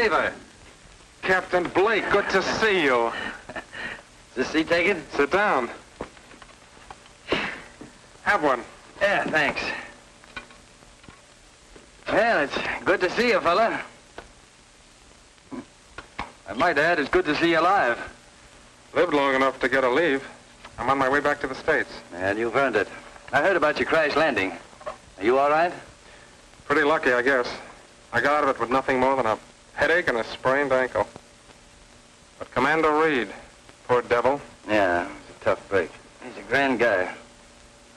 Eva. Captain Blake, good to see you. Is the seat taken? Sit down. Have one. Yeah, thanks. Well, it's good to see you, fella. I might add, it's good to see you alive. Lived long enough to get a leave. I'm on my way back to the States. And you've earned it. I heard about your crash landing. Are you all right? Pretty lucky, I guess. I got out of it with nothing more than a headache and a sprained ankle. But Commander Reed, poor devil. Yeah, it's a tough break. He's a grand guy.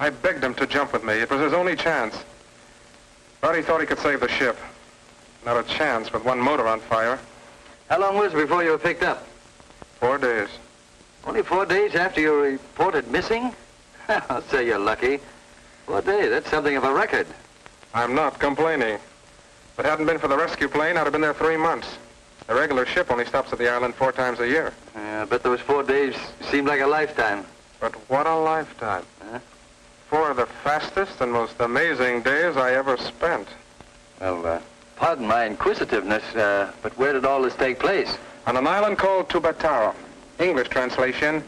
I begged him to jump with me. It was his only chance. But he thought he could save the ship. Not a chance with one motor on fire. How long was it before you were picked up? 4 days. Only 4 days after you were reported missing? I'll say you're lucky. 4 days, that's something of a record. I'm not complaining. If it hadn't been for the rescue plane, I'd have been there 3 months. The regular ship only stops at the island 4 times a year. Yeah, I bet those 4 days seemed like a lifetime. But what a lifetime. Huh? 4 of the fastest and most amazing days I ever spent. Well, pardon my inquisitiveness, but where did all this take place? On an island called Tubatara. English translation,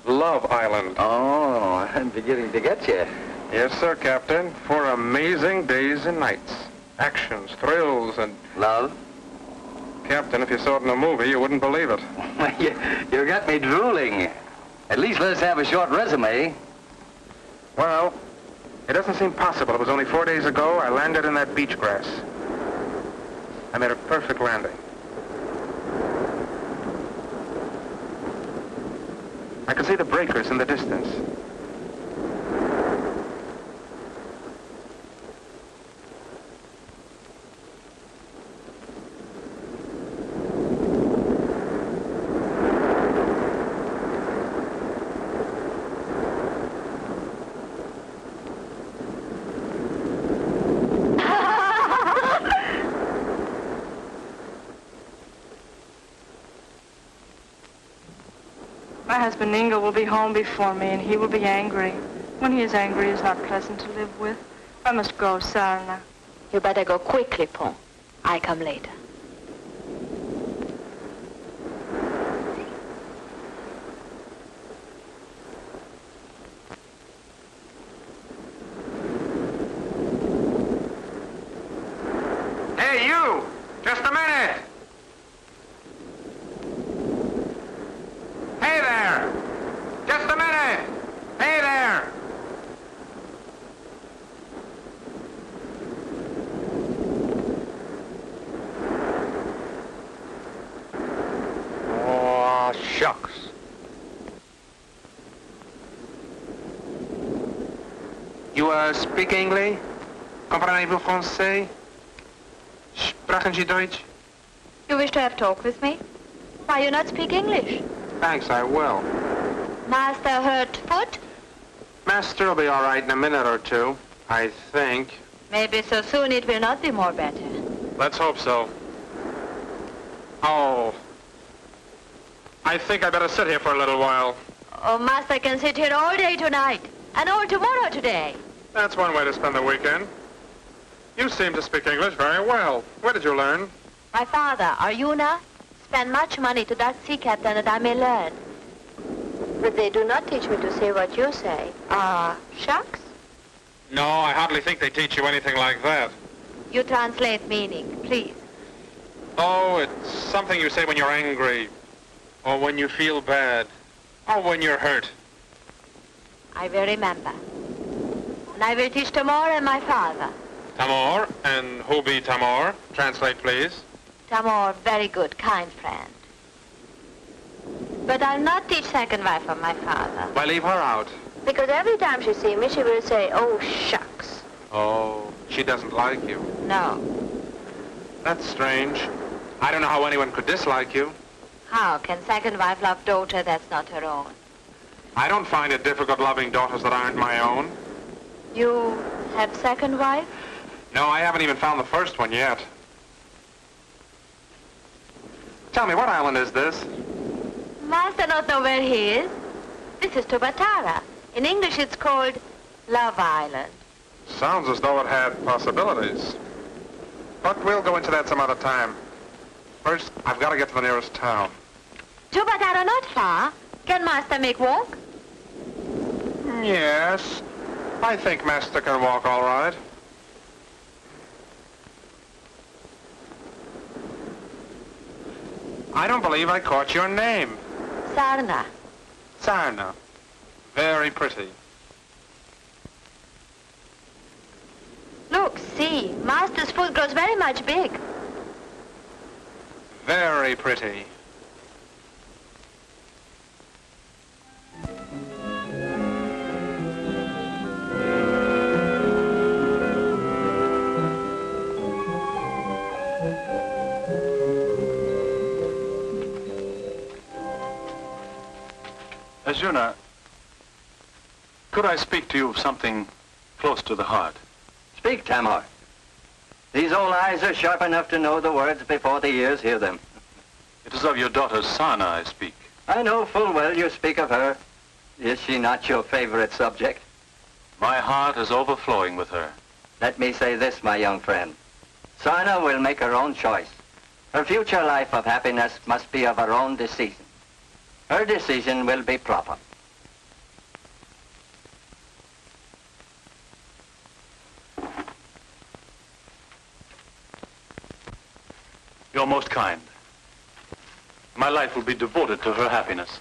Love Island. Oh, I'm beginning to get you. Yes, sir, Captain. 4 amazing days and nights. Actions, thrills, and... Love? Captain, if you saw it in a movie, you wouldn't believe it. You got me drooling. At least let us have a short resume. Well, it doesn't seem possible. It was only 4 days ago I landed in that beach grass. I made a perfect landing. I could see the breakers in the distance. My husband Ingo will be home before me, and he will be angry. When he is angry, he is not pleasant to live with. I must go, Sarna. You better go quickly, Pong. I come later. Hey, you! Just a minute! Hey there! Just a minute! Hey there! Oh, shucks. You speak English? Comprenez-vous français? Sprechen Sie Deutsch? You wish to have talk with me? Why you not speak English? Thanks, I will. Master hurt foot? Master will be all right in a minute or two, I think. Maybe so soon it will not be more better. Let's hope so. Oh. I think I better sit here for a little while. Oh, Master can sit here all day tonight, and all tomorrow today. That's one way to spend the weekend. You seem to speak English very well. Where did you learn? My father, Arjuna, spent much money to that sea captain that I may learn. But they do not teach me to say what you say. Shucks? No, I hardly think they teach you anything like that. You translate meaning, please. Oh, it's something you say when you're angry, or when you feel bad, or when you're hurt. I will remember. And I will teach Tamor and my father. Tamor, and who be Tamor? Translate, please. Tamor, very good, kind friend. But I'll not teach second wife of my father. Why leave her out? Because every time she sees me, she will say, oh, shucks. Oh, she doesn't like you. No. That's strange. I don't know how anyone could dislike you. How can second wife love daughter that's not her own? I don't find it difficult loving daughters that aren't my own. You have second wife? No, I haven't even found the first one yet. Tell me, what island is this? Master not know where he is. This is Tubatara. In English it's called Love Island. Sounds as though it had possibilities. But we'll go into that some other time. First, I've got to get to the nearest town. Jubatar are not far. Can Master make walk? Yes. I think Master can walk all right. I don't believe I caught your name. Sarna. Sarna. Very pretty. Look, see, Master's foot grows very much big. Very pretty. Arjuna, could I speak to you of something close to the heart? Speak, Tamar. These old eyes are sharp enough to know the words before the ears hear them. It is of your daughter Sana I speak. I know full well you speak of her. Is she not your favorite subject? My heart is overflowing with her. Let me say this, my young friend. Sana will make her own choice. Her future life of happiness must be of her own decision. Her decision will be proper. You're most kind. My life will be devoted to her happiness.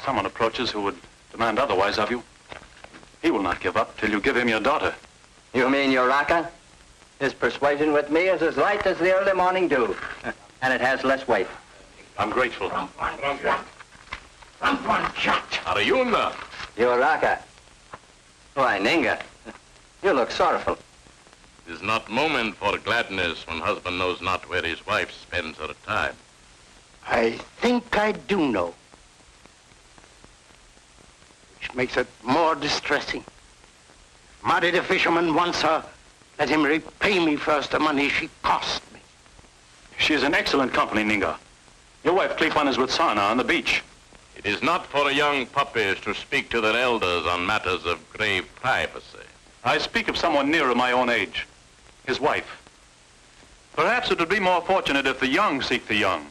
Someone approaches who would demand otherwise of you. He will not give up till you give him your daughter. You mean your Raka? His persuasion with me is as light as the early morning dew, and it has less weight. I'm grateful. Arjuna. Your Raka? Why, Ninga, you look sorrowful. It is not moment for gladness when husband knows not where his wife spends her time. I think I do know. Which makes it more distressing. Married a fisherman wants her, let him repay me first the money she cost me. She is in excellent company, Ninga. Your wife Klipan is with Sana on the beach. It is not for young puppies to speak to their elders on matters of grave privacy. I speak of someone nearer my own age. His wife. Perhaps it would be more fortunate if the young seek the young,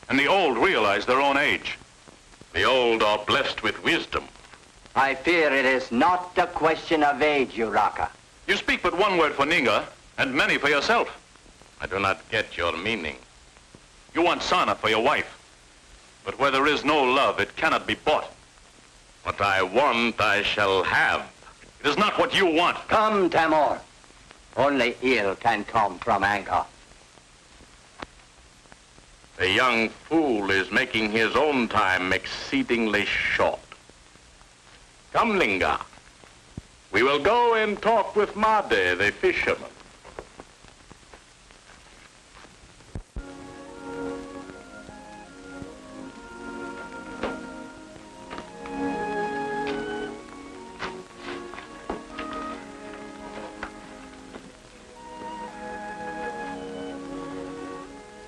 and the old realize their own age. The old are blessed with wisdom. I fear it is not a question of age, Uraka. You speak but one word for Ninga, and many for yourself. I do not get your meaning. You want Sana for your wife. But where there is no love, it cannot be bought. What I want, I shall have. It is not what you want. Come, Tamor. Only ill can come from anger. The young fool is making his own time exceedingly short. Come, Linga. We will go and talk with Made, the fisherman.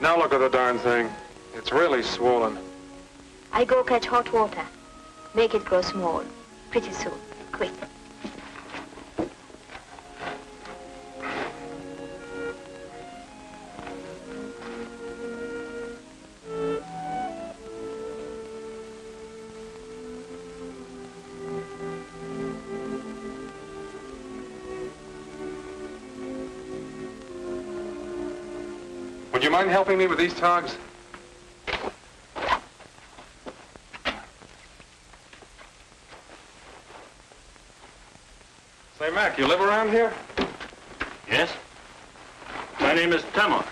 Now look at the darn thing. It's really swollen. I go catch hot water. Make it grow small. Pretty soon. Quick. Would you mind helping me with these togs? Say, Mac, you live around here? Yes? My name is Tamar.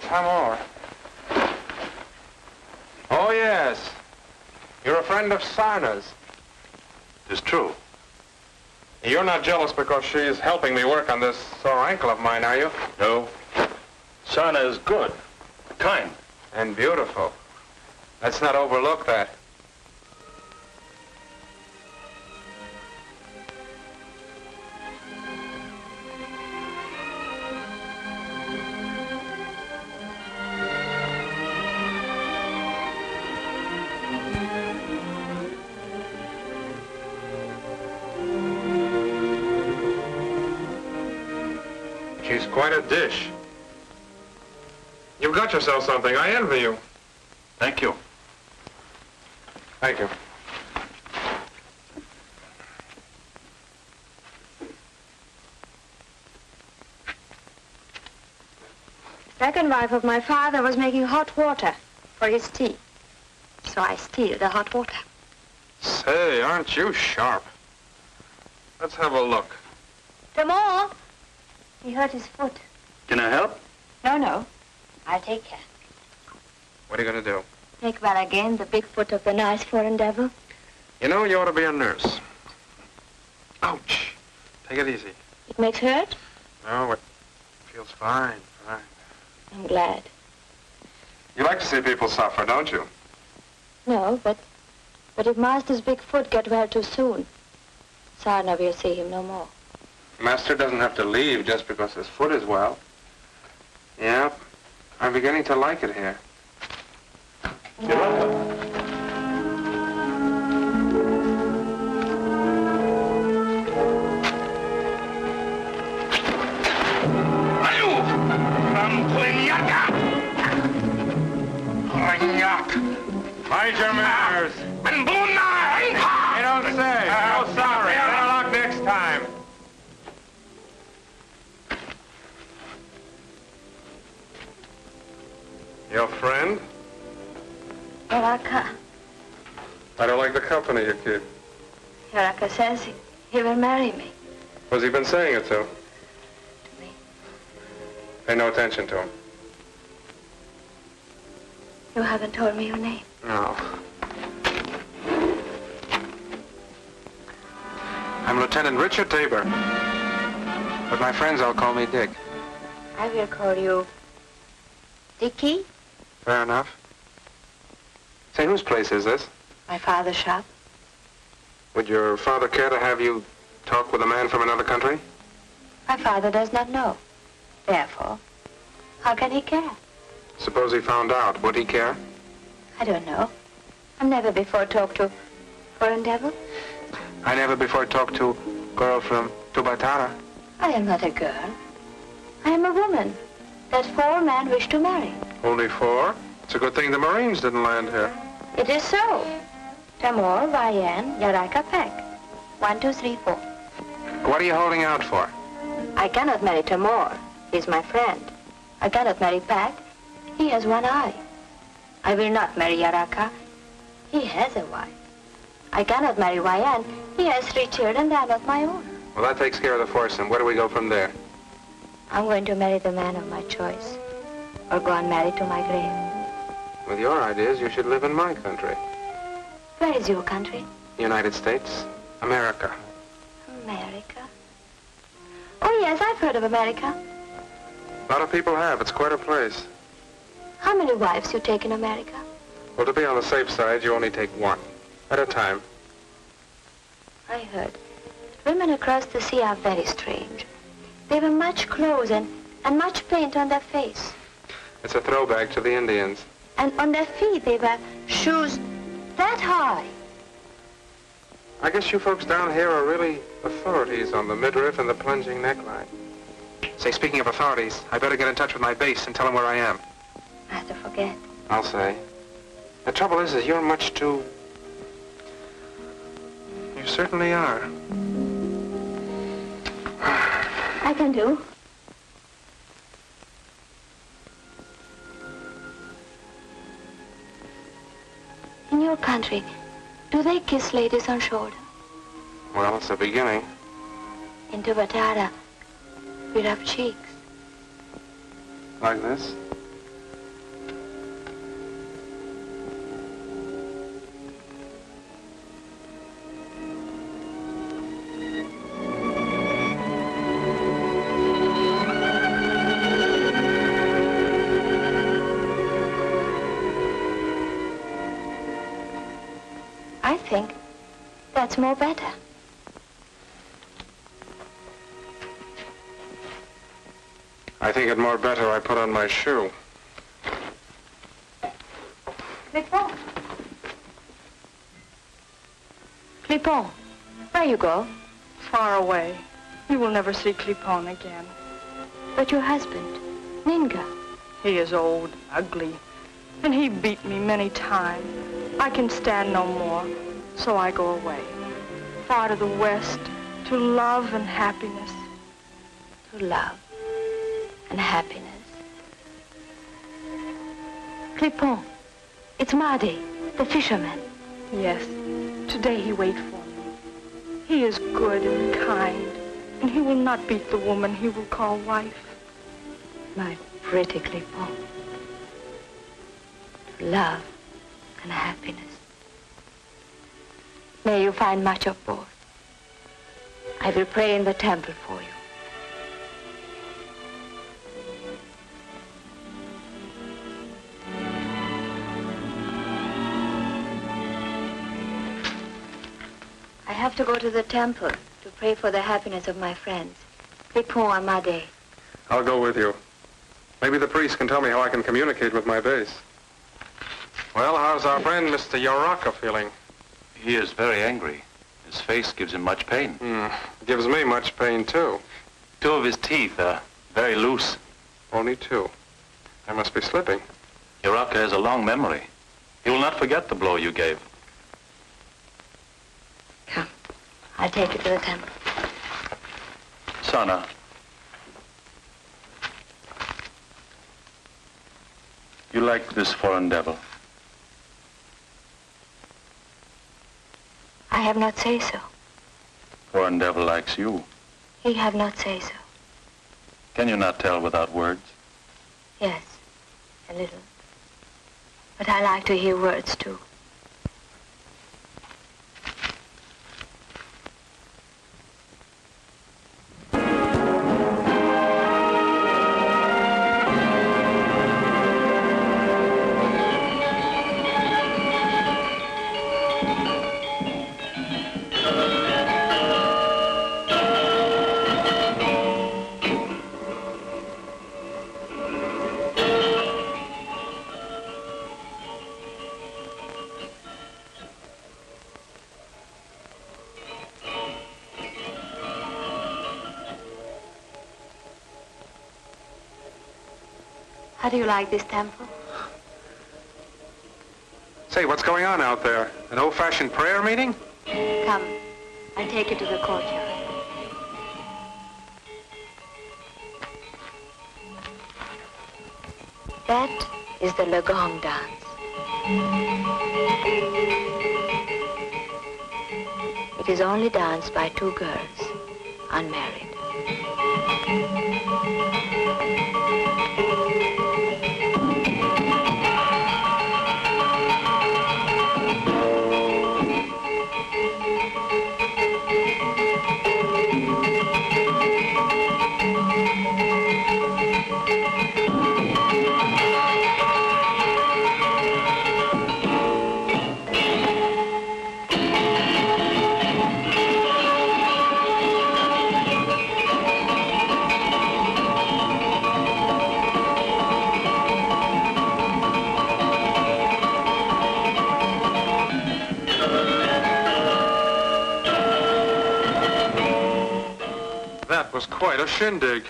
Tamar. Oh, yes. You're a friend of Sarna's. It is true. You're not jealous because she's helping me work on this sore ankle of mine, are you? No. Sana is good, kind. And beautiful. Let's not overlook that. She's quite a dish. You've got yourself something. I envy you. Thank you. Thank you. Second wife of my father was making hot water for his tea. So I steal the hot water. Say, aren't you sharp? Let's have a look. Tamor! He hurt his foot. Can I help? No. I'll take care. What are you going to do? Make well again the big foot of the nice foreign devil. You know, you ought to be a nurse. Ouch. Take it easy. It makes hurt? No, it feels fine. I'm glad. You like to see people suffer, don't you? No, but if Master's big foot get well too soon, Sarna will see him no more. Master doesn't have to leave just because his foot is well. Yeah, I'm beginning to like it here. You're welcome. Mind your manners. I don't say. No sorry. Better luck next time. Your friend? Yaraka. I don't like the company you keep. Yaraka says he will marry me. What's he been saying it to? To me. Pay no attention to him. You haven't told me your name. No. I'm Lieutenant Richard Tabor. But my friends all call me Dick. I will call you Dickie. Fair enough. Say, whose place is this? My father's shop. Would your father care to have you talk with a man from another country? My father does not know. Therefore, how can he care? Suppose he found out. Would he care? I don't know. I've never before talked to foreign devil. I never before talked to girl from Tubatara. I am not a girl. I am a woman that 4 men wish to marry. Only 4? It's a good thing the Marines didn't land here. It is so. Tamor, Vayen, Yaraka, Peck. 1, 2, 3, 4. What are you holding out for? I cannot marry Tamor. He is my friend. I cannot marry Peck. He has 1 eye. I will not marry Yaraka. He has a wife. I cannot marry Vayen. He has 3 children. They are not my own. Well, that takes care of the foursome. Where do we go from there? I'm going to marry the man of my choice. Or go unmarried to my grave. With your ideas, you should live in my country. Where is your country? United States. America. America? Oh, yes, I've heard of America. A lot of people have. It's quite a place. How many wives you take in America? Well, to be on the safe side, you only take 1 at a time. I heard that women across the sea are very strange. They wear much clothes and much paint on their face. It's a throwback to the Indians. And on their feet they wear shoes that high. I guess you folks down here are really authorities on the midriff and the plunging neckline. Say, speaking of authorities, I better get in touch with my base and tell them where I am. I have to forget. I'll say. The trouble is you're much too... You certainly are. I can do. In your country, do they kiss ladies on shoulder? Well, it's a beginning. In Tubatara, we rub cheeks. Like this? I think that's more better. I think it more better I put on my shoe. Clipon. Clipon, Where you go? far away. You will never see Clipon again. But your husband, Ninga. He is old, ugly, and he beat me many times. I can stand no more, so I go away, far to the west, to love and happiness. To love and happiness. Clipon, it's Mardi, the fisherman. Yes, today he waits for me. He is good and kind, and he will not beat the woman he will call wife. My pretty Clipon. To love and happiness. May you find much of both. I will pray in the temple for you. I have to go to the temple to pray for the happiness of my friends, Clipon and Made. I'll go with you. Maybe the priest can tell me how I can communicate with my base. Well, how's our friend Mr. Yaraka feeling? He is very angry. His face gives him much pain. Gives me much pain, too. 2 of his teeth are very loose. Only 2. I must be slipping. Yaraka has a long memory. He will not forget the blow you gave. Come, I'll take you to the temple. Sana, you like this foreign devil? I have not say so. Foreign devil likes you. He have not say so. Can you not tell without words? Yes, a little. But I like to hear words too. How do you like this temple? Say, what's going on out there? An old-fashioned prayer meeting? Come, I'll take you to the courtyard. That is the Lagong dance. It is only danced by 2 girls, unmarried. That was quite a shindig.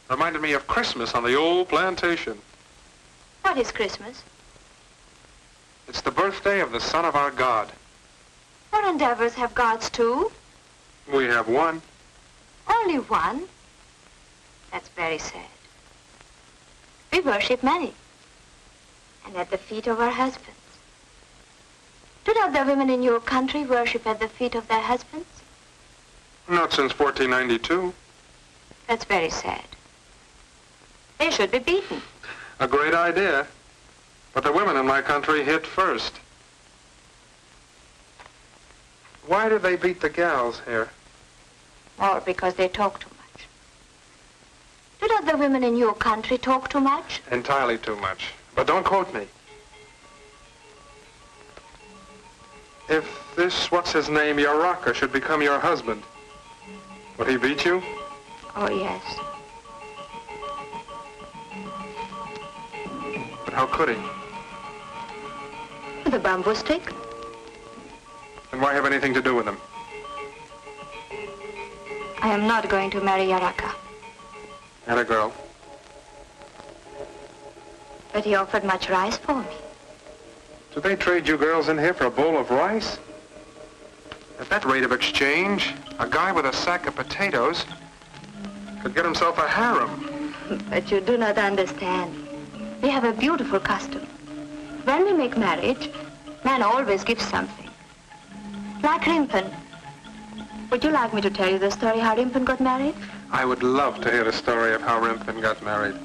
Reminded me of Christmas on the old plantation. What is Christmas? It's the birthday of the son of our God. Foreign devils have gods too. We have one. Only one? That's very sad. We worship many. And at the feet of our husbands. Do not the women in your country worship at the feet of their husbands? Not since 1492. That's very sad. They should be beaten. A great idea. But the women in my country hit first. Why do they beat the gals here? Or because they talk too much. Do not the women in your country talk too much? Entirely too much. But don't quote me. If this, what's-his-name, Yaraka, should become your husband, would he beat you? Oh, yes. But how could he? With a bamboo stick? And why have anything to do with him? I am not going to marry Yaraka. And a girl. but he offered much rice for me. Do they trade you girls in here for a bowl of rice? At that rate of exchange, a guy with a sack of potatoes could get himself a harem. But you do not understand. We have a beautiful custom. When we make marriage, man always gives something. Like Rimpen. Would you like me to tell you the story how Rimpen got married? I would love to hear the story of how Rimpen got married.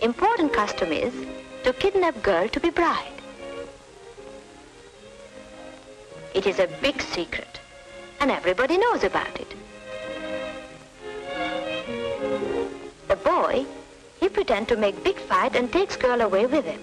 Important custom is to kidnap girl to be bride. It is a big secret, and everybody knows about it. The boy, he pretends to make big fight and takes girl away with him.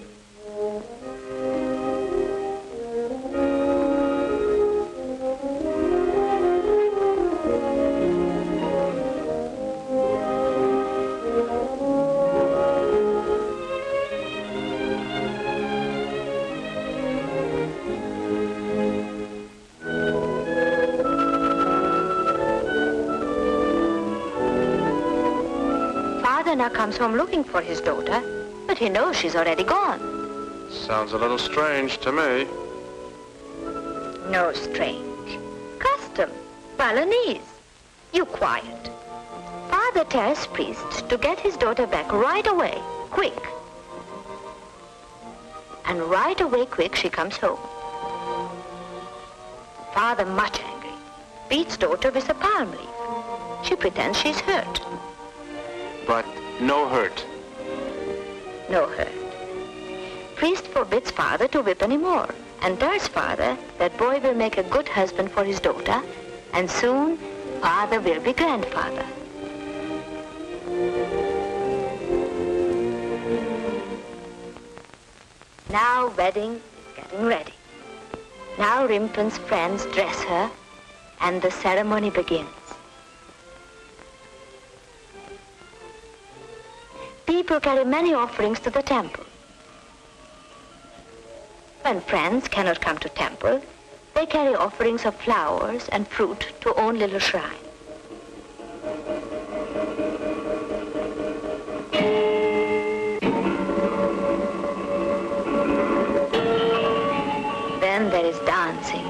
Now comes home looking for his daughter, but he knows she's already gone. Sounds a little strange to me. No strange. Custom. Balinese. You quiet. Father tells priest to get his daughter back right away, quick. And right away quick she comes home. Father much angry. Beats daughter with a palm leaf. She pretends she's hurt. But no hurt. No hurt. Priest forbids father to whip anymore and tells father that boy will make a good husband for his daughter and soon father will be grandfather. Now wedding is getting ready. Now Rimpen's friends dress her and the ceremony begins. People carry many offerings to the temple. When friends cannot come to temple, they carry offerings of flowers and fruit to own little shrine. Then there is dancing.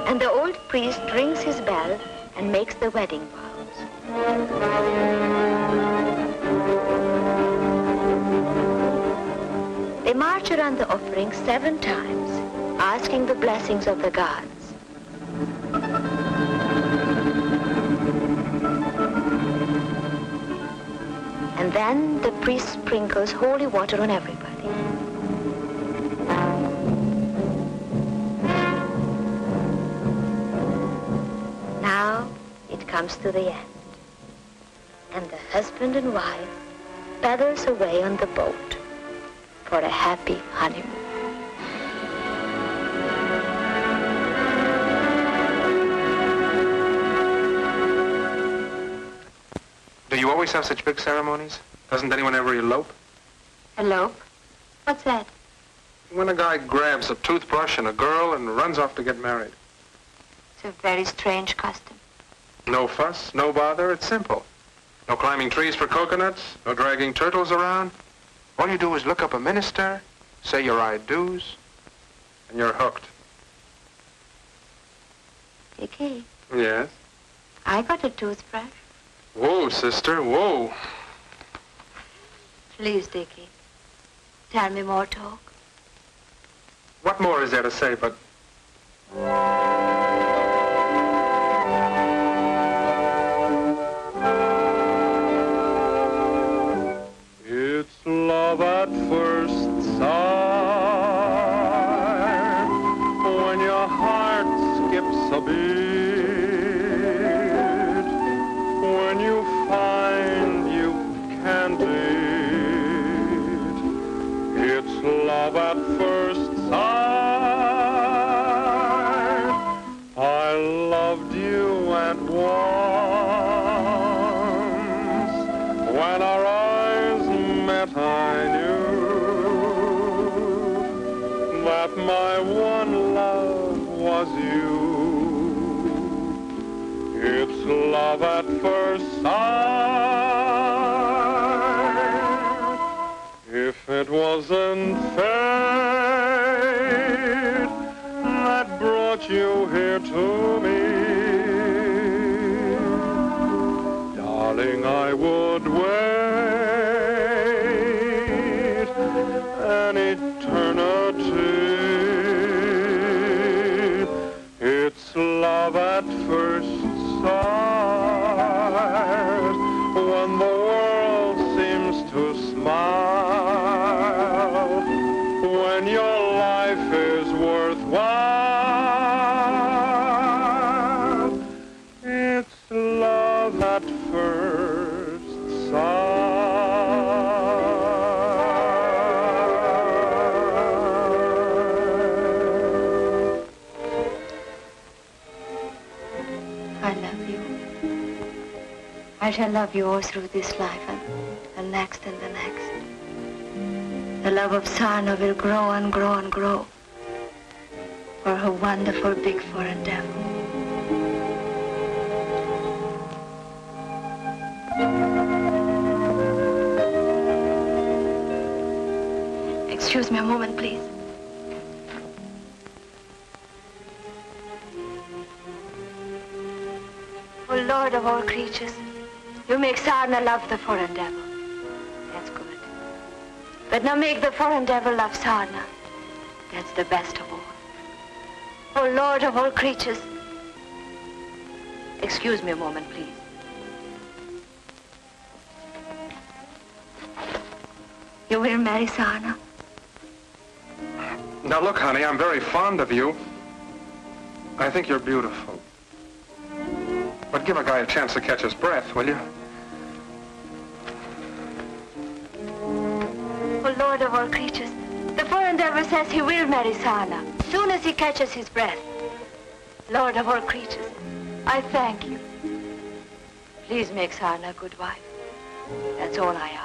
And the old priest rings his bell and makes the wedding vows. They march around the offering 7 times, asking the blessings of the gods. And then the priest sprinkles holy water on everybody. Now it comes to the end, and the husband and wife paddles away on the boat for a happy honeymoon. Do you always have such big ceremonies? Doesn't anyone ever elope? Elope? What's that? When a guy grabs a toothbrush and a girl and runs off to get married. It's a very strange custom. No fuss, no bother, it's simple. No climbing trees for coconuts, no dragging turtles around. All you do is look up a minister, say your I do's, and you're hooked. Dickie, Yes? I got a toothbrush. Whoa, sister, whoa. Please, Dickie, tell me more talk. What more is there to say but... It's love at first sight, when your heart skips a beat, When our eyes met, I knew that my one love was you. It's love at first sight. If it wasn't fate that brought you here to me, darling, I would wait an eternity. It's love at first sight, when the world seems to smile, when your life is worthwhile. It's love at first sight. I love you. I shall love you all through this life and the next and the next. The love of Sarna will grow and grow and grow for her wonderful big foreign devil. Excuse me a moment, please. Oh, Lord of all creatures, you make Sarna love the foreign devil. That's good. But now make the foreign devil love Sarna. That's the best of all. Oh, Lord of all creatures. Excuse me a moment, please. You will marry Sarna? Now look, honey, I'm very fond of you. I think you're beautiful. But give a guy a chance to catch his breath, will you? Oh, Lord of all creatures, the foreign devil says he will marry Sarna as soon as he catches his breath. Lord of all creatures, I thank you. Please make Sarna a good wife. That's all I ask.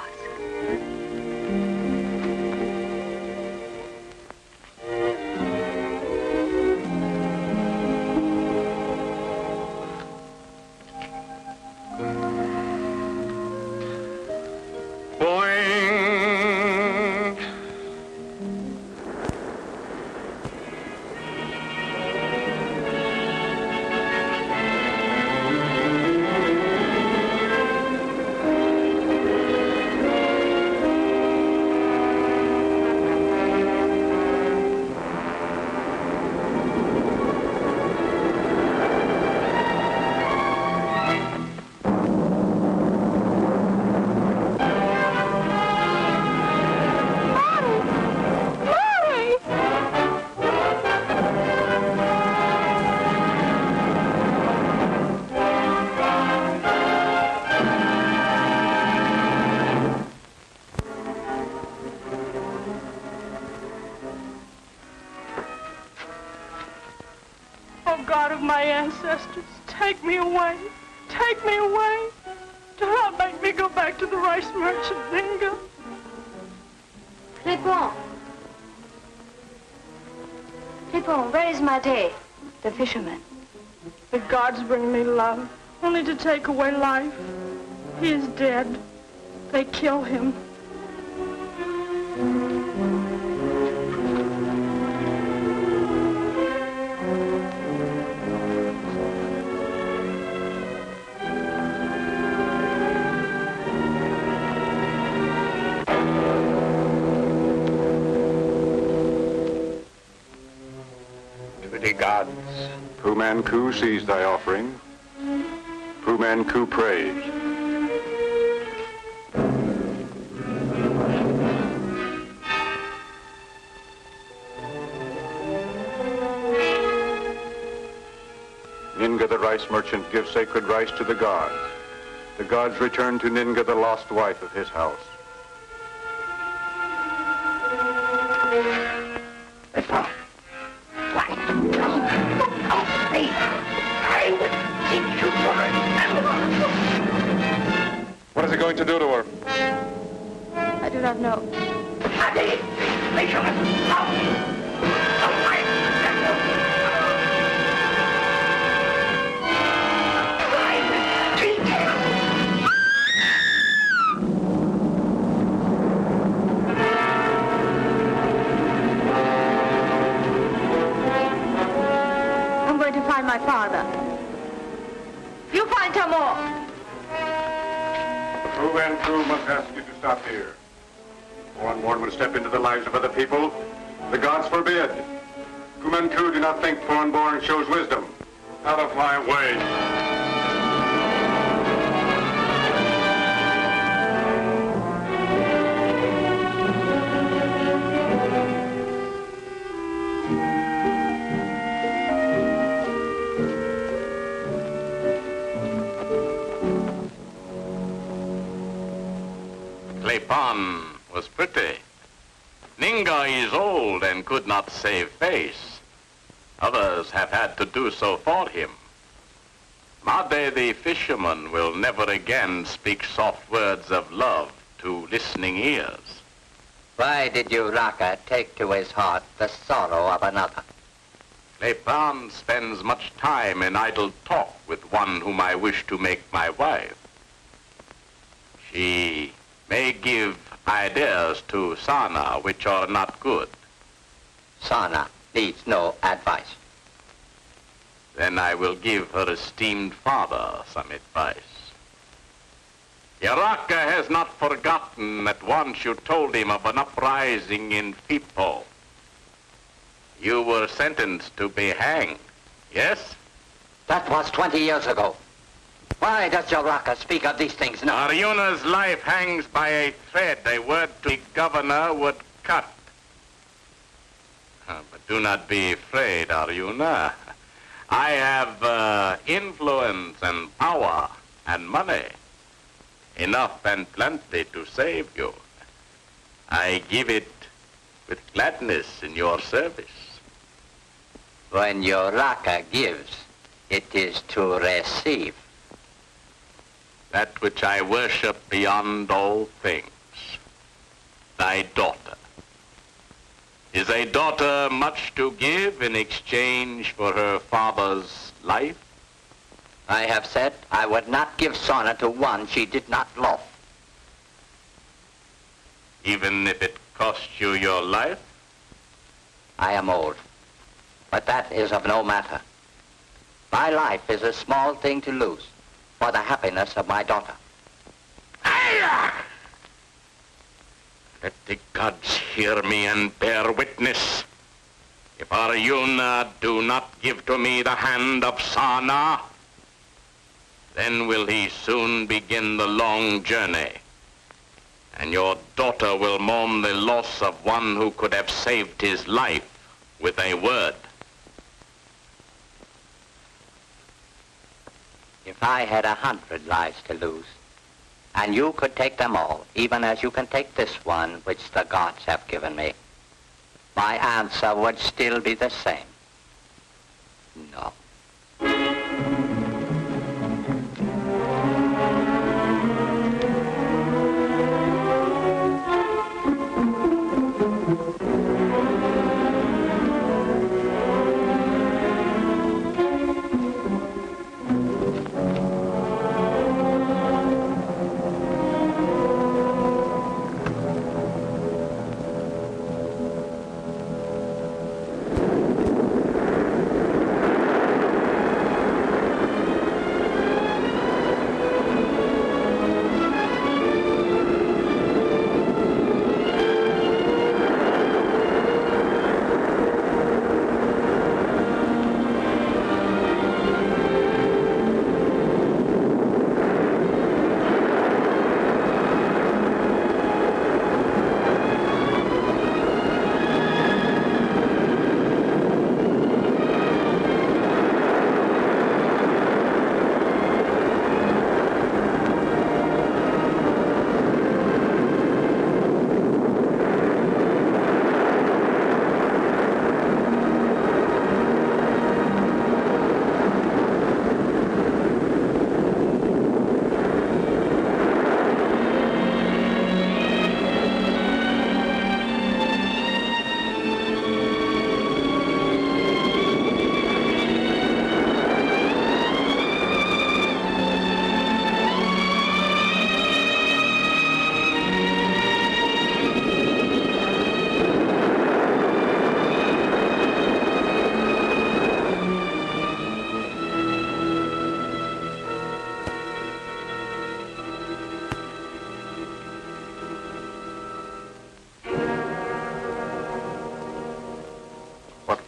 Boing. Oh, God of my ancestors, take me away. Take me away. Do not make me go back to the rice merchant, Ninga. Clipon. Clipon, where is Mate, the fisherman? The gods bring me love, only to take away life. He is dead. They kill him. To the gods. Fu Manchu sees thy offering. Fu Manchu prays. Ninga the rice merchant gives sacred rice to the gods. The gods return to Ninga the lost wife of his house. What has he going to do to her? I do not know. I'm going to find my father. You find Tamor. Who and crew must ask you to stop here. One more would step into the lives of other people. The gods forbid. Kumanku do not think foreign-born shows wisdom. Out of my way. Clepon was pretty. Ninga is old and could not save face. Others have had to do so for him. Made the fisherman will never again speak soft words of love to listening ears. Why did you, Raka, take to his heart the sorrow of another? Clepon spends much time in idle talk with one whom I wish to make my wife. She may give ideas to Sana which are not good. Sana needs no advice. Then I will give her esteemed father some advice. Yaraka has not forgotten that once you told him of an uprising in Fipo. You were sentenced to be hanged, yes? That was 20 years ago. Why does Yaraka speak of these things now? Arjuna's life hangs by a thread a word to the governor would cut. But do not be afraid, Arjuna. I have influence and power and money. Enough and plenty to save you. I give it with gladness in your service. When Yaraka gives, it is to receive. That which I worship beyond all things, thy daughter. Is a daughter much to give in exchange for her father's life? I have said I would not give Sana to one she did not love. Even if it cost you your life? I am old, but that is of no matter. My life is a small thing to lose for the happiness of my daughter. Let the gods hear me and bear witness. If Arjuna do not give to me the hand of Sana, then will he soon begin the long journey. And your daughter will mourn the loss of one who could have saved his life with a word. If I had 100 lives to lose, and you could take them all, even as you can take this one which the gods have given me, my answer would still be the same. No.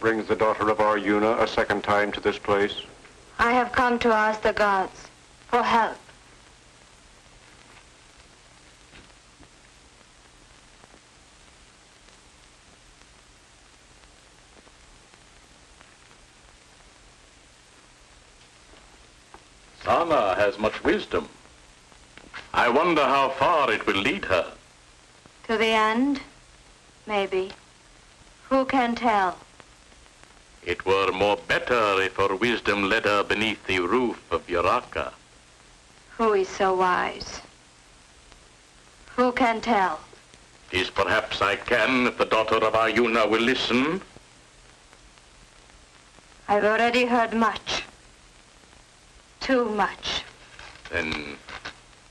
brings the daughter of Aryuna a second time to this place? I have come to ask the gods for help. Sana has much wisdom. I wonder how far it will lead her. To the end? Maybe. Who can tell? It were more better if her wisdom led her beneath the roof of Yaraka. Who is so wise? Who can tell? Tis perhaps I can if the daughter of Aryuna will listen. I've already heard much. Too much. Then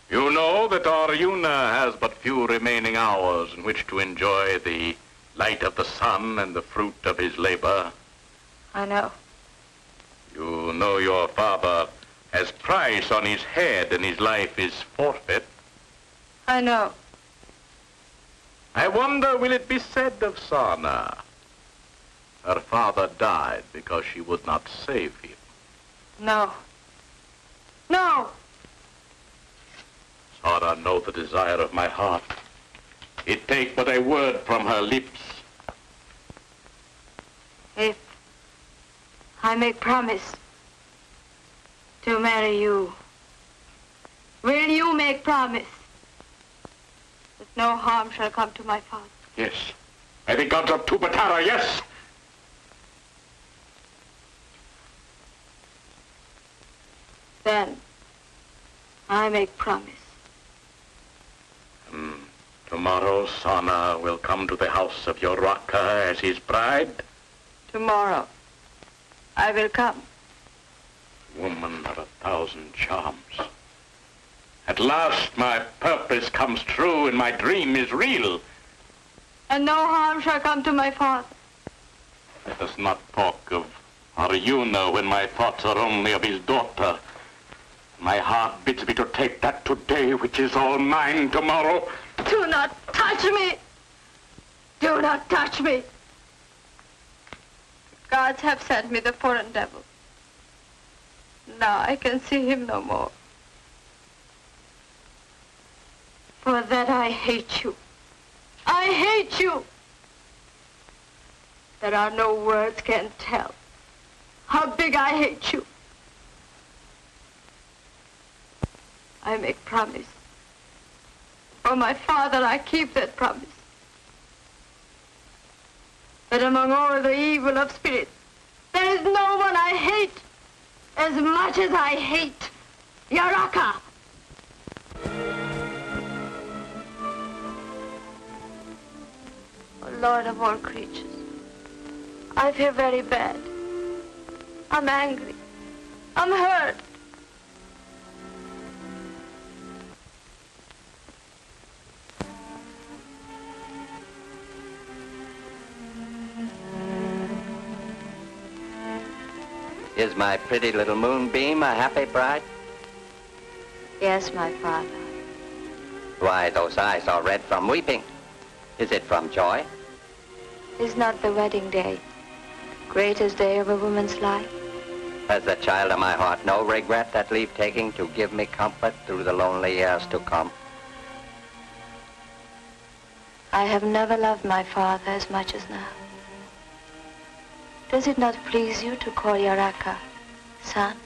you know that Aryuna has but few remaining hours in which to enjoy the light of the sun and the fruit of his labor. I know. You know your father has price on his head and his life is forfeit. I know. I wonder, will it be said of Sana? Her father died because she would not save him. No. No! Sana, know the desire of my heart. It take but a word from her lips. If I make promise to marry you, will you make promise that no harm shall come to my father? Yes. By the gods of Tubatara, yes! Then I make promise. Tomorrow Sana will come to the house of Yaraka as his bride. Tomorrow I will come. Woman of 1,000 charms. At last my purpose comes true and my dream is real. And no harm shall come to my father. Let us not talk of Aryuna when my thoughts are only of his daughter. My heart bids me to take that today which is all mine tomorrow. Do not touch me! Do not touch me! The gods have sent me the foreign devil. Now I can see him no more. For that I hate you. I hate you! There are no words can tell how big I hate you. I make promise. For my father, I keep that promise. That among all the evil of spirit, there is no one I hate as much as I hate Yaraka. Oh, Lord of all creatures, I feel very bad. I'm angry. I'm hurt. Is my pretty little moonbeam a happy bride? Yes, my father. Why, those eyes are red from weeping. Is it from joy? Is not the wedding day greatest day of a woman's life? Has the child of my heart no regret at leave taking to give me comfort through the lonely years to come? I have never loved my father as much as now. Does it not please you to call Yaraka son?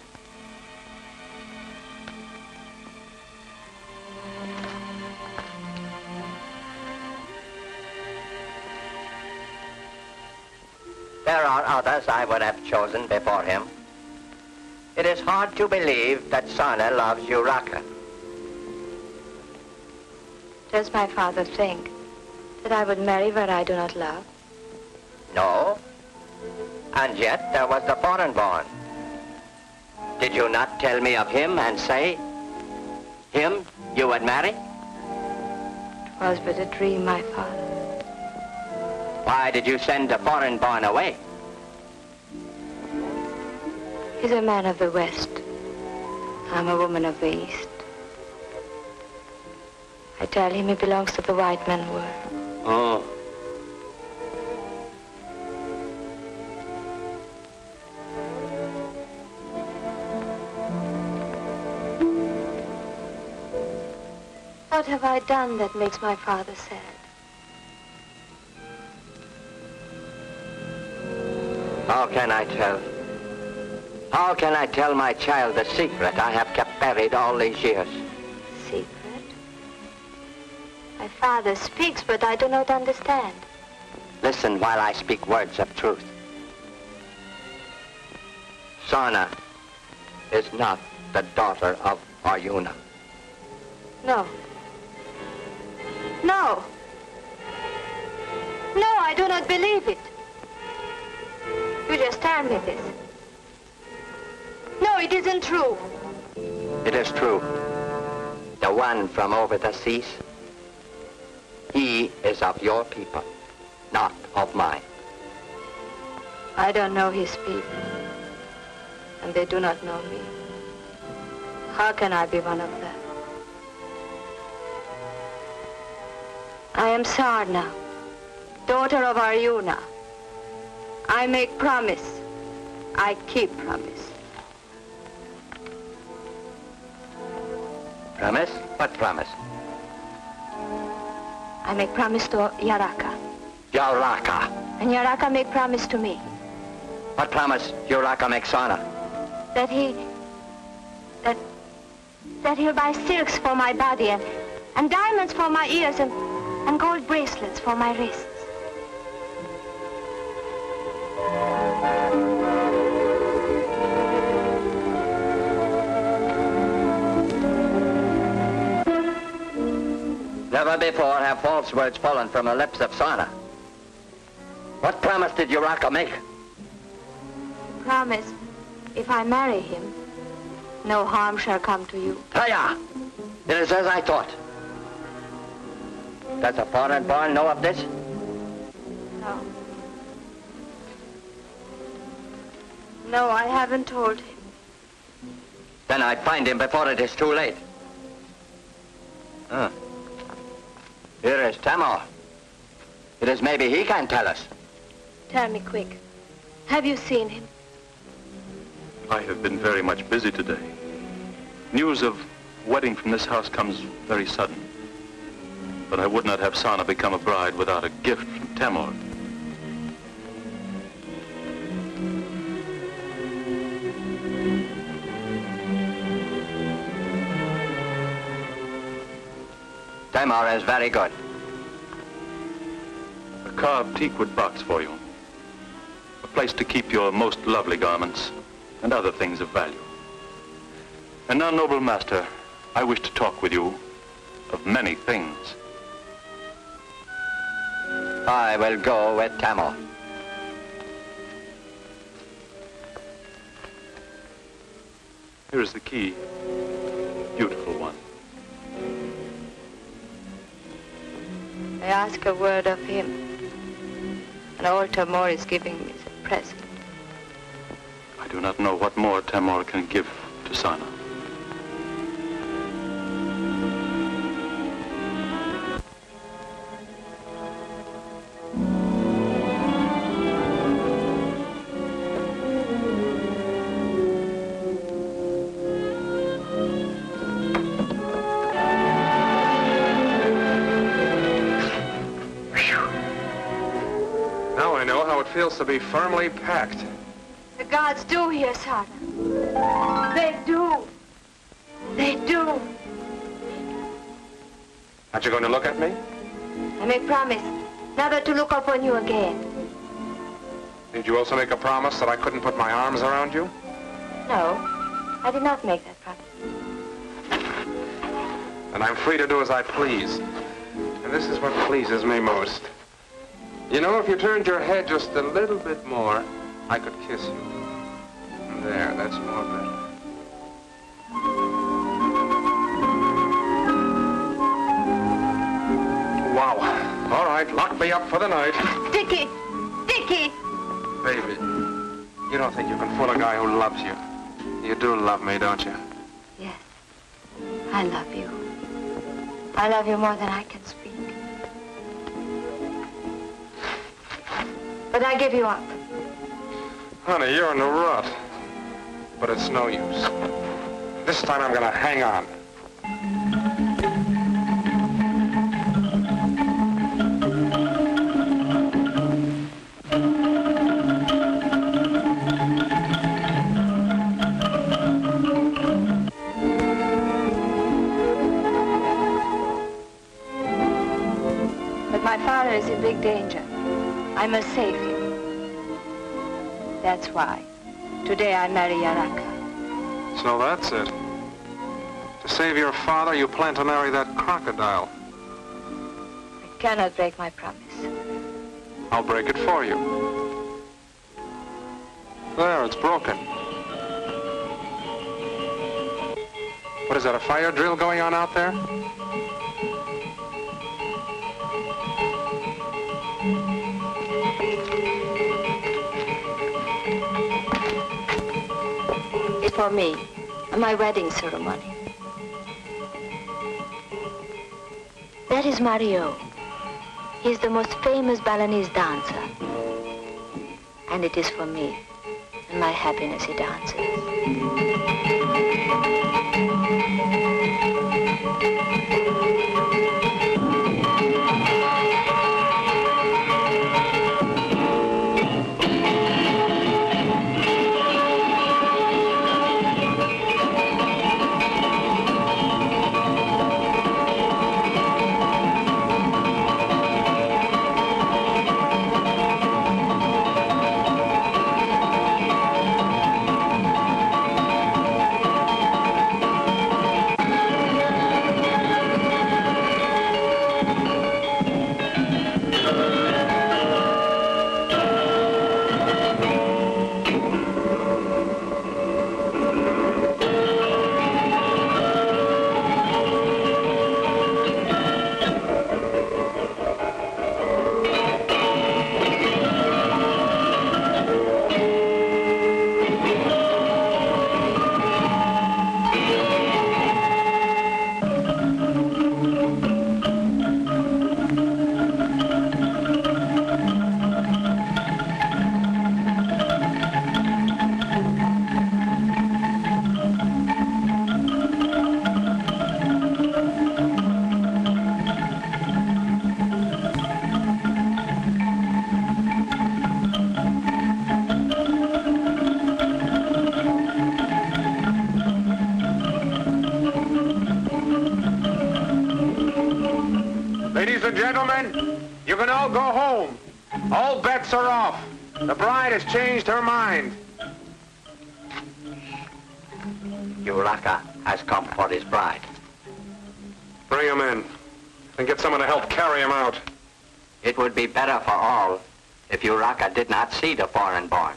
There are others I would have chosen before him. It is hard to believe that Sana loves Yaraka. Does my father think that I would marry where I do not love? No. And yet there was the foreign-born. Did you not tell me of him and say, him you would marry? It was but a dream, my father. Why did you send the foreign-born away? He's a man of the West. I'm a woman of the East. I tell him he belongs to the white man world. Oh. have I done that makes my father sad? How can I tell? How can I tell my child the secret I have kept buried all these years? Secret? My father speaks, but I do not understand. Listen while I speak words of truth. Sana is not the daughter of Arjuna. No. No. No, I do not believe it. You just tell me this. No, it isn't true. It is true. The one from over the seas, he is of your people, not of mine. I don't know his people, and they do not know me. How can I be one of them? I am Sarna, daughter of Arjuna. I make promise. I keep promise. Promise? What promise? I make promise to Yaraka. Yaraka. And Yaraka make promise to me. What promise Yaraka makes Sana? That he'll buy silks for my body and diamonds for my ears and gold bracelets for my wrists. Never before have false words fallen from the lips of Sana. What promise did Yaraka make? Promise, if I marry him, no harm shall come to you. Taya! It is as I thought. Does the foreign boy know of this? No. No, I haven't told him. Then I'd find him before it is too late. Here is Tamar. It is maybe he can tell us. Tell me quick. Have you seen him? I have been very much busy today. News of wedding from this house comes very sudden. But I would not have Sana become a bride without a gift from Tamar. Tamar is very good. A carved teakwood box for you. A place to keep your most lovely garments and other things of value. And now, noble master, I wish to talk with you of many things. I will go with Tamar. Here is the key. Beautiful one. I ask a word of him, and all Tamar is giving me as a present. I do not know what more Tamar can give to Sana. Now I know how it feels to be firmly packed. The gods do hear Sarna. They do. They do. Aren't you going to look at me? I make promise never to look upon you again. Did you also make a promise that I couldn't put my arms around you? No, I did not make that promise. And I'm free to do as I please. And this is what pleases me most. You know, if you turned your head just a little bit more, I could kiss you. There, that's more better. Wow. All right, lock me up for the night. Dickie! Dickie! Baby, you don't think you can fool a guy who loves you. You do love me, don't you? Yes, I love you. I love you more than I can speak. But I give you up. Honey, you're in a rut. But it's no use. This time I'm gonna hang on. My father is in big danger. I must save him. That's why. Today I marry Yaraka. So that's it. To save your father, you plan to marry that crocodile. I cannot break my promise. I'll break it for you. There, it's broken. What is that, a fire drill going on out there? It's for me, my wedding ceremony. That is Mario. He is the most famous Balinese dancer. And it is for me and my happiness he dances. Ladies and gentlemen, you can all go home. All bets are off. The bride has changed her mind. Uraka has come for his bride. Bring him in and get someone to help carry him out. It would be better for all if Uraka did not see the foreign-born.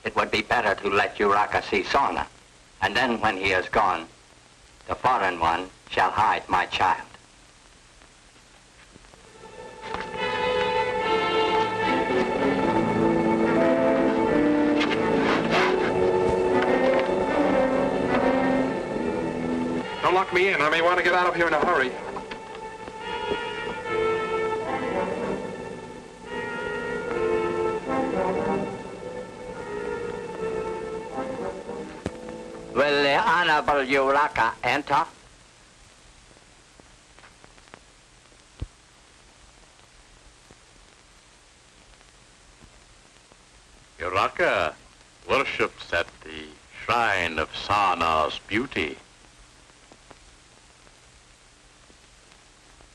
It would be better to let Uraka see Sona, and then when he is gone, the foreign one shall hide my child. Don't lock me in. I may want to get out of here in a hurry. Will the Honorable Uraka enter? Uraka worships at the shrine of Sana's beauty.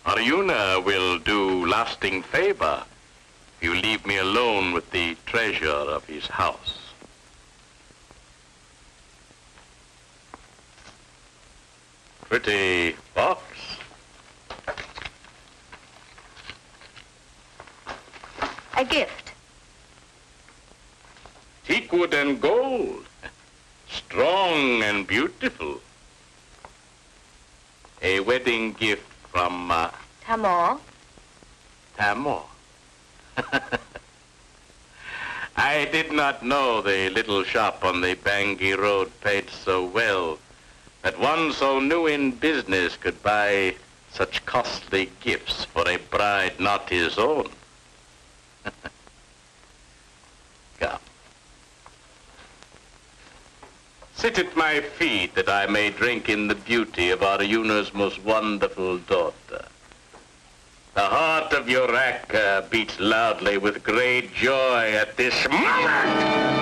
Arjuna will do lasting favor if you leave me alone with the treasure of his house. Pretty box. A gift. Teakwood and gold. Strong and beautiful. A wedding gift from Tamor. Tamor. I did not know the little shop on the Bangui Road paid so well that one so new in business could buy such costly gifts for a bride not his own. Come. Sit at my feet that I may drink in the beauty of Arjuna's most wonderful daughter. The heart of Uraka beats loudly with great joy at this moment.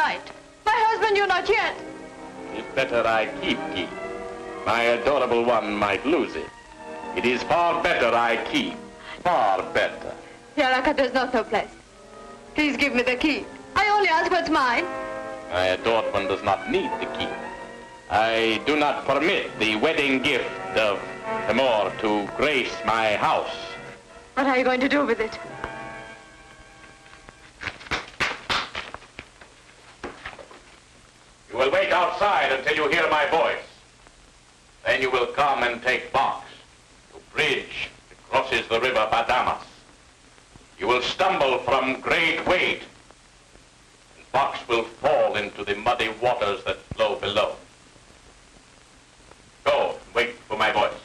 right. My husband, you not yet. It's better I keep key. My adorable one might lose it. It is far better I keep. Far better. Yaraka, there's not no place. Please give me the key. I only ask what's mine. My adored one does not need the key. I do not permit the wedding gift of Timur to grace my house. What are you going to do with it? You will wait outside until you hear my voice. Then you will come and take box to bridge that crosses the river Badamas. You will stumble from great weight, and box will fall into the muddy waters that flow below. Go, wait for my voice.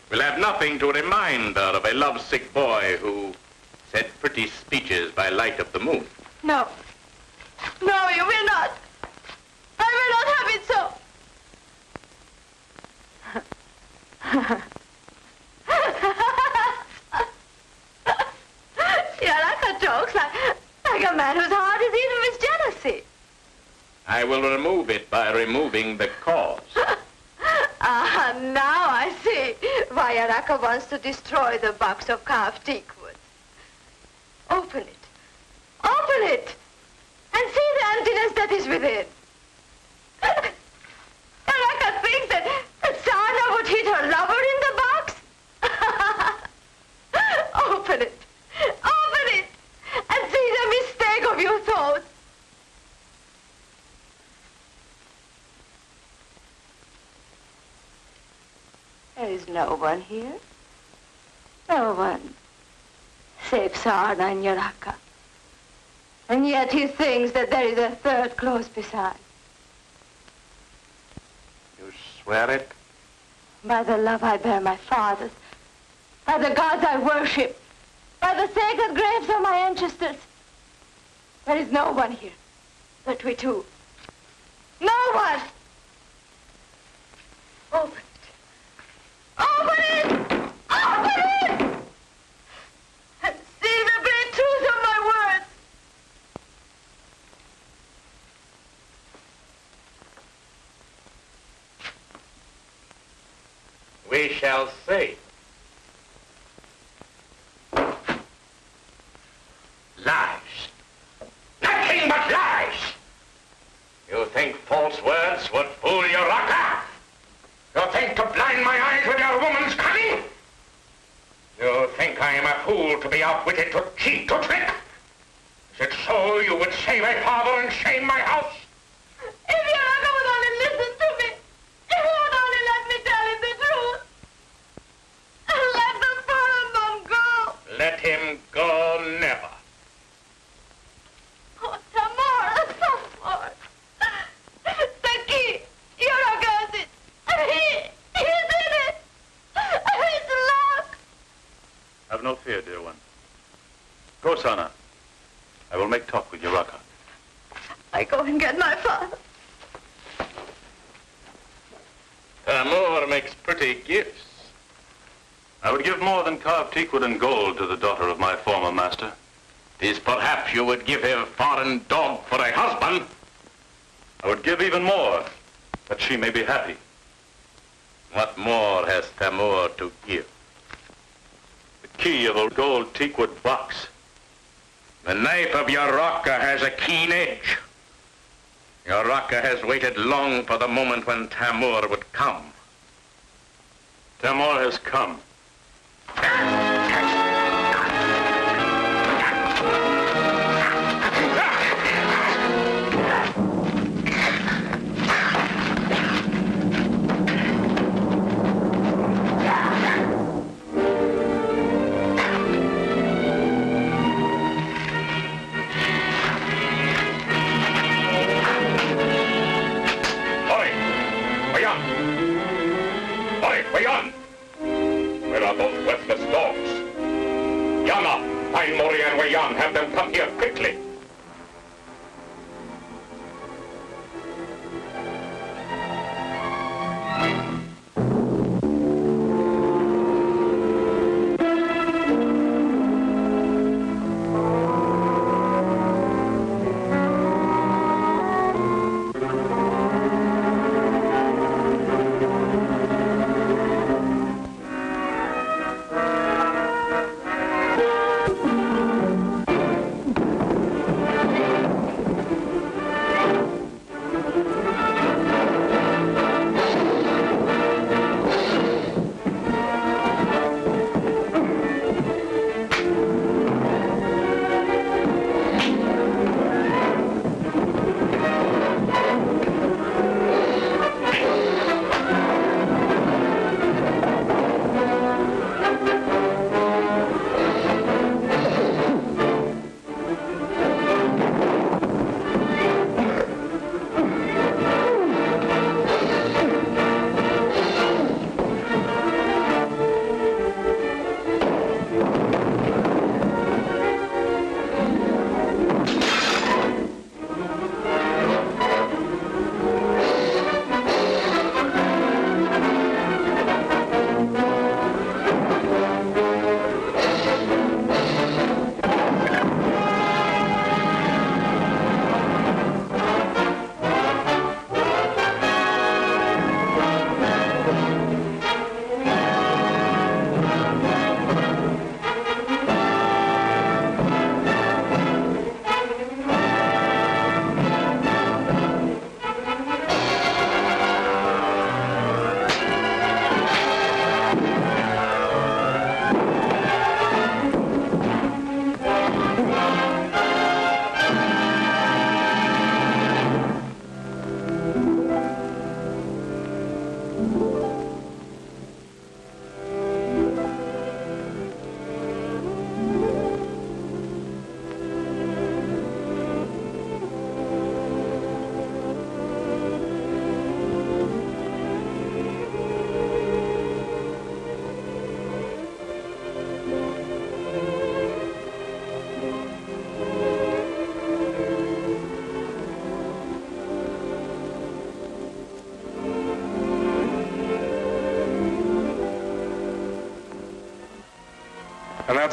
We'll have nothing to remind her of a lovesick boy who said pretty speeches by light of the moon. No. No, you will not. I will not have it so. Yaraka jokes like a man whose heart is eaten with jealousy. I will remove it by removing the cause. Now I see why Yaraka wants to destroy the box of carved teakwood. Open it. Open it! And see the emptiness that is within. Yaraka thinks that Sana would hit her lover in the box. Open it. Open it. And see the mistake of your thoughts. There is no one here. No one. Save Sarna and Yaraka. And yet he thinks that there is a third close beside. You swear it? By the love I bear my fathers, by the gods I worship, by the sacred graves of my ancestors. There is no one here but we two. No one! Open it. Open it! Open it! And see the great truth of my words. We shall see. Lies. Nothing but lies. You think false words would fool your rocker? You think to blind my eyes with your woman's cunning? You think I am a fool to be outwitted, to cheat, to trick? Is it so you would save my father and shame my house? If Yaraka would only listen to me, if he would only let me tell him the truth, let the fallen man go. Let him go never. Oh, Tamar, Tamar. The key, Yaraka has it. He's in it. It's locked. Have no fear, dear one. Go, Sana. I will make talk with Yaraka. I go and get my father. Tamur makes pretty gifts. I would give more than carved teakwood and gold to the daughter of my former master. 'Tis perhaps you would give a foreign dog for a husband. I would give even more, that she may be happy. What more has Tamur to give? The key of a gold teakwood box. The knife of your rocker has a keen edge. Your rocker has waited long for the moment when Tamur would come. Tamur has come.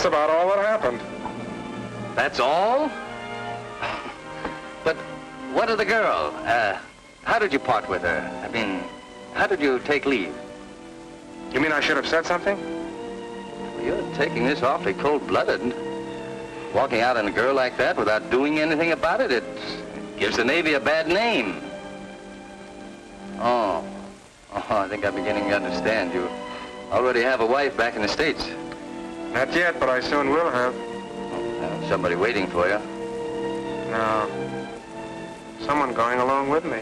That's about all that happened. That's all? But what of the girl? How did you part with her? I mean, how did you take leave? You mean I should have said something? Well, you're taking this awfully cold-blooded. Walking out on a girl like that without doing anything about it, it gives the Navy a bad name. Oh, I think I'm beginning to understand. You already have a wife back in the States. Not yet, but I soon will have. Somebody waiting for you. No. Someone going along with me.